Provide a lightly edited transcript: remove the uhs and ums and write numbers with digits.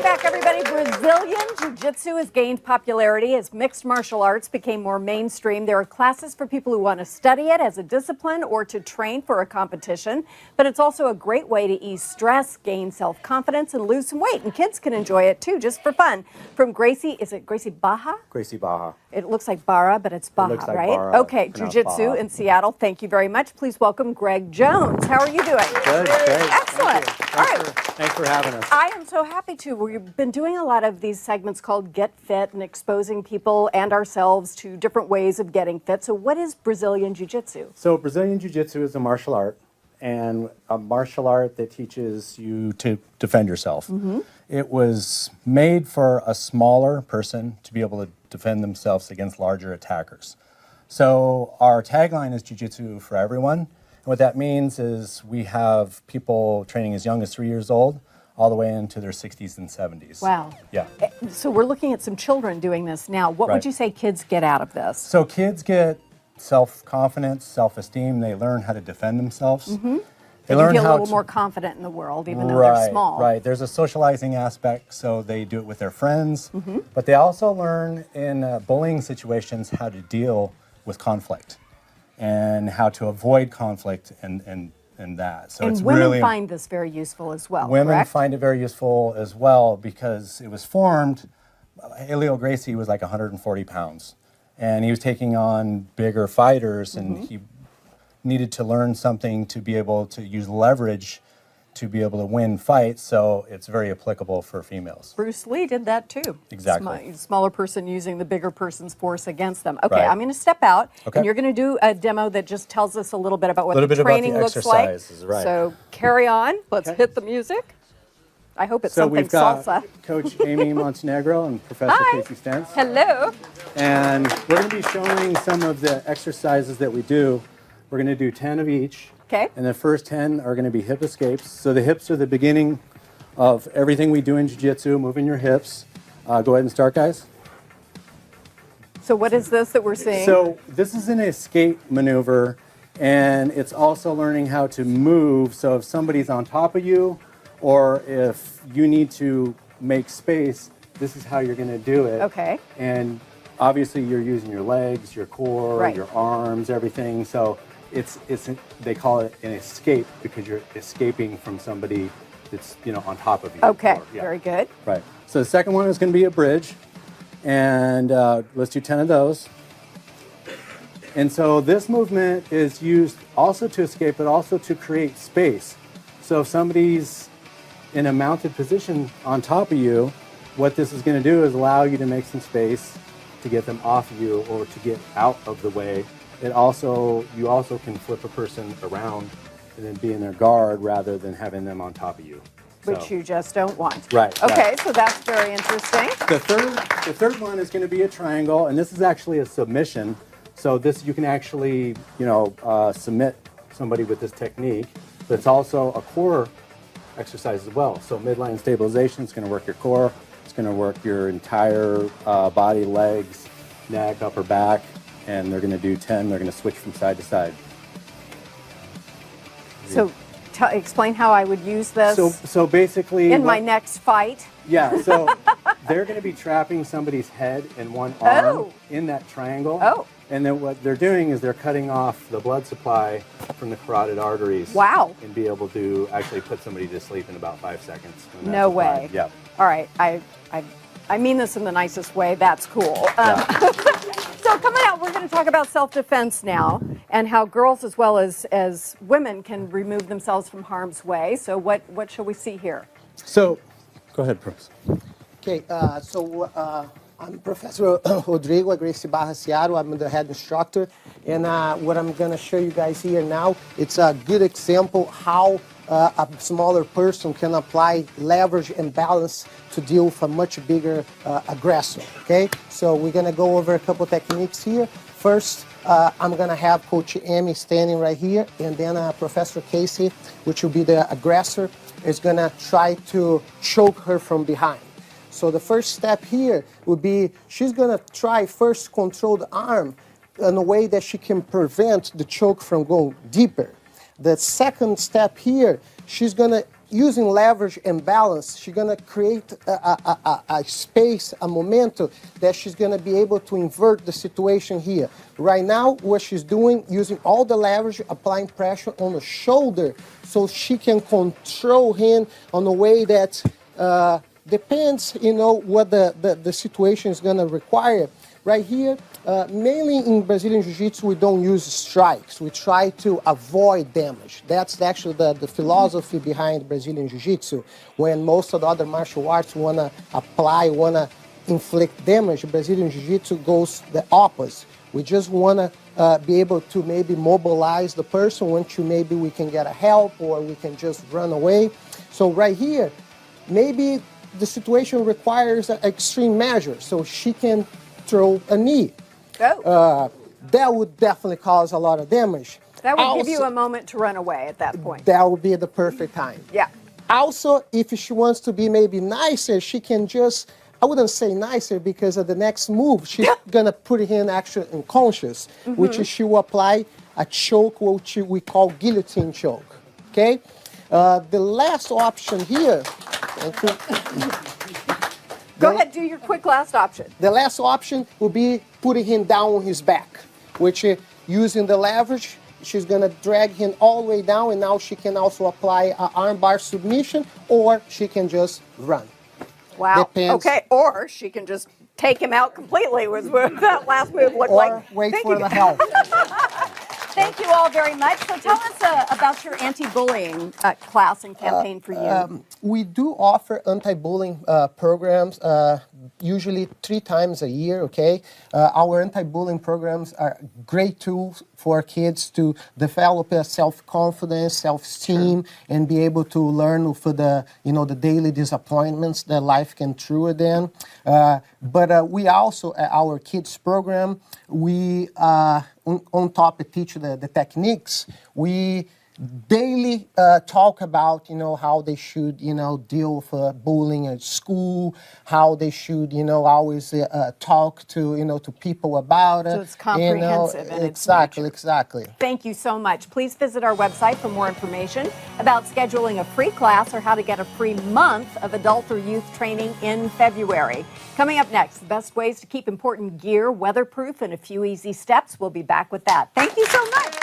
back, everybody. Brazilian Jiu Jitsu has gained popularity as mixed martial arts became more mainstream. There are classes for people who want to study it as a discipline or to train for a competition. But it's also a great way to ease stress, gain self-confidence, and lose some weight. And kids can enjoy it, too, just for fun. From Gracie, is it Gracie Baja? Gracie Baja. It looks like Barra, but it's Baja, like right? Barra, okay, Jiu Jitsu in Seattle. Thank you very much. Please welcome Greg Jones. How are you doing? Good, great. Excellent. All right. Thanks for having us. I am so happy to. We've been doing a lot of these segments called Get Fit and exposing people and ourselves to different ways of getting fit. So what is Brazilian Jiu-Jitsu? So Brazilian Jiu-Jitsu is a martial art, and a martial art that teaches you to defend yourself. Mm-hmm. It was made for a smaller person to be able to defend themselves against larger attackers. So our tagline is Jiu-Jitsu for everyone. And what that means is we have people training as young as 3 years old all the way into their 60s and 70s. Wow. Yeah. So we're looking at some children doing this now. What would you say kids get out of this? So kids get self-confidence, self-esteem. They learn how to defend themselves. Mm-hmm. They learn feel a little more confident in the world, even though they're small. Right. There's a socializing aspect, so they do it with their friends. Mm-hmm. But they also learn in bullying situations how to deal with conflict and how to avoid conflict and that. So it's women really, find this very useful as well, women correct? find it very useful as well because it was formed, Helio Gracie was like 140 pounds. And he was taking on bigger fighters, and he needed to learn something to be able to use leverage to be able to win fights, so it's very applicable for females. Bruce Lee did that too. Exactly. Smaller person using the bigger person's force against them. Okay, Right. I'm going to step out, Okay. and you're going to do a demo that just tells us a little bit about what Little the bit about the training looks like. exercises, right. So carry on. Let's Okay. hit the music. I hope it's So something we've got salsa. Coach Amy Montenegro and Professor Hi. Casey Stentz. Hello. And we're going to be showing some of the exercises that we do. We're going to do 10 of each. Okay. And the first 10 are going to be hip escapes. So the hips are the beginning of everything we do in Jiu-Jitsu, moving your hips. Go ahead and start, guys. So what is this that we're seeing? So this is an escape maneuver, and it's also learning how to move. So if somebody's on top of you, or if you need to make space, this is how you're going to do it. Okay. And obviously you're using your legs, your core, Right. your arms, everything. So they call it an escape because you're escaping from somebody that's on top of you. Okay, Or, yeah. very good. Right. So the second one is going to be a bridge, and let's do 10 of those. And so this movement is used also to escape, but also to create space. So if somebody's in a mounted position on top of you, what this is going to do is allow you to make some space to get them off of you or to get out of the way. You also can flip a person around and then be in their guard rather than having them on top of you. Which you just don't want. Right. Okay, right. so that's very interesting. The third one is going to be a triangle, and this is actually a submission. So this you can actually submit somebody with this technique. But it's also a core exercise as well. So midline stabilization is going to work your core. It's going to work your entire body, legs, neck, upper back, and they're going to do 10. They're going to switch from side to side. So explain how I would use this So basically, in my next fight. Yeah. So they're going to be trapping somebody's head and one arm Oh. in that triangle. Oh. And then what they're doing is they're cutting off the blood supply from the carotid arteries. Wow. And be able to actually put somebody to sleep in about 5 seconds. when that's No applied. way. Yeah. All right, I mean this in the nicest way. That's cool. So coming out, we're going to talk about self-defense now and how girls as well as women can remove themselves from harm's way. So what shall we see here? So, go ahead, Bruce. Okay, I'm Professor Rodrigo at Gracie Barra, Seattle. I'm the head instructor. And what I'm going to show you guys here now, it's a good example how a smaller person can apply leverage and balance to deal with a much bigger aggressor, okay? So we're going to go over a couple techniques here. First, I'm going to have Coach Amy standing right here, and then Professor Casey, which will be the aggressor, is going to try to choke her from behind. So the first step here would be she's going to try first control the arm in a way that she can prevent the choke from going deeper. The second step here, she's going to using leverage and balance, she's going to create a space, a momentum that she's going to be able to invert the situation here. Right now, what she's doing, using all the leverage, applying pressure on the shoulder so she can control him on a way that depends, what the situation is going to require. Right here, mainly in Brazilian Jiu-Jitsu, we don't use strikes. We try to avoid damage. That's actually the philosophy behind Brazilian Jiu-Jitsu. When most of the other martial arts want to inflict damage, Brazilian Jiu-Jitsu goes the opposite. We just want to be able to maybe mobilize the person once maybe we can get a help or we can just run away. So right here, maybe the situation requires an extreme measure, so she can throw a knee. Oh. That would definitely cause a lot of damage. That would give you a moment to run away at that point. That would be the perfect time. Yeah. Also, if she wants to be maybe nicer, she can just, I wouldn't say nicer because of the next move, she's going to put him actually unconscious, which is she will apply a choke, which we call guillotine choke. Okay? The last option here, Go ahead, do your quick last option. the last option will be putting him down on his back, which using the leverage, she's going to drag him all the way down, and now she can also apply an armbar submission, or she can just run. Wow. Depends. Okay, or she can just take him out completely was what that last move looked Or like. wait Thank for you. the help. Thank you all very much. So tell us about your anti-bullying class and campaign for you. We do offer anti-bullying programs, usually 3 times a year, okay? Our anti-bullying programs are great tools for kids to develop a self-confidence, self-esteem, and be able to learn for the daily disappointments that life can throw at them. But we also, at our kids program, we, on top of teach the techniques, we daily talk about, how they should, deal with bullying at school, how they should, always talk to, to people about it. So it's comprehensive and it's Exactly. Thank you so much. Please visit our website for more information about scheduling a free class or how to get a free month of adult or youth training in February. Coming up next, the best ways to keep important gear weatherproof and a few easy steps. We'll be back with that. Thank you so much.